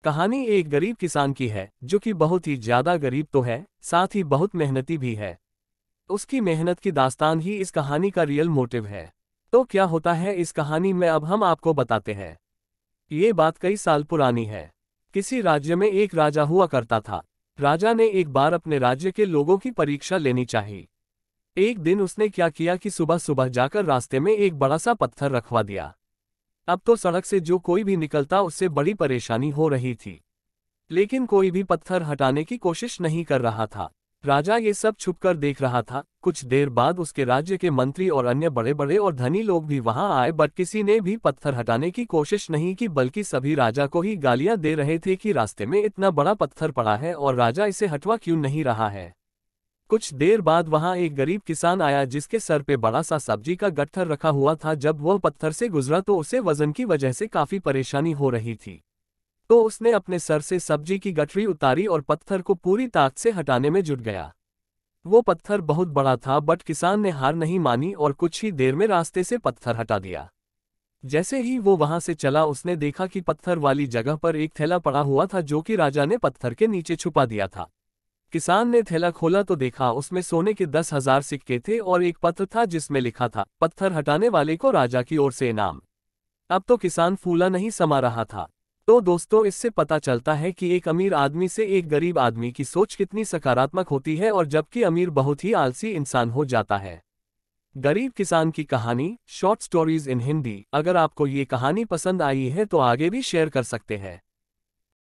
कहानी एक गरीब किसान की है जो कि बहुत ही ज्यादा गरीब तो है, साथ ही बहुत मेहनती भी है। उसकी मेहनत की दास्तान ही इस कहानी का रियल मोटिव है। तो क्या होता है इस कहानी में अब हम आपको बताते हैं। ये बात कई साल पुरानी है। किसी राज्य में एक राजा हुआ करता था। राजा ने एक बार अपने राज्य के लोगों की परीक्षा लेनी चाहिए। एक दिन उसने क्या किया कि सुबह सुबह जाकर रास्ते में एक बड़ा सा पत्थर रखवा दिया। अब तो सड़क से जो कोई भी निकलता उससे बड़ी परेशानी हो रही थी, लेकिन कोई भी पत्थर हटाने की कोशिश नहीं कर रहा था। राजा ये सब छुपकर देख रहा था। कुछ देर बाद उसके राज्य के मंत्री और अन्य बड़े बड़े और धनी लोग भी वहां आए, बट किसी ने भी पत्थर हटाने की कोशिश नहीं की, बल्कि सभी राजा को ही गालियां दे रहे थे कि रास्ते में इतना बड़ा पत्थर पड़ा है और राजा इसे हटवा क्यों नहीं रहा है। कुछ देर बाद वहां एक गरीब किसान आया जिसके सर पे बड़ा सा सब्जी का गट्ठर रखा हुआ था। जब वह पत्थर से गुजरा तो उसे वजन की वजह से काफी परेशानी हो रही थी। तो उसने अपने सर से सब्जी की गठरी उतारी और पत्थर को पूरी ताकत से हटाने में जुट गया। वो पत्थर बहुत बड़ा था, बट किसान ने हार नहीं मानी और कुछ ही देर में रास्ते से पत्थर हटा दिया। जैसे ही वो वहां से चला उसने देखा कि पत्थर वाली जगह पर एक थैला पड़ा हुआ था जो कि राजा ने पत्थर के नीचे छुपा दिया था। किसान ने थैला खोला तो देखा उसमें सोने के 10,000 सिक्के थे और एक पत्र था जिसमें लिखा था, पत्थर हटाने वाले को राजा की ओर से इनाम। अब तो किसान फूला नहीं समा रहा था। तो दोस्तों, इससे पता चलता है कि एक अमीर आदमी से एक गरीब आदमी की सोच कितनी सकारात्मक होती है, और जबकि अमीर बहुत ही आलसी इंसान हो जाता है। गरीब किसान की कहानी, शॉर्ट स्टोरीज इन हिंदी। अगर आपको ये कहानी पसंद आई है तो आगे भी शेयर कर सकते हैं।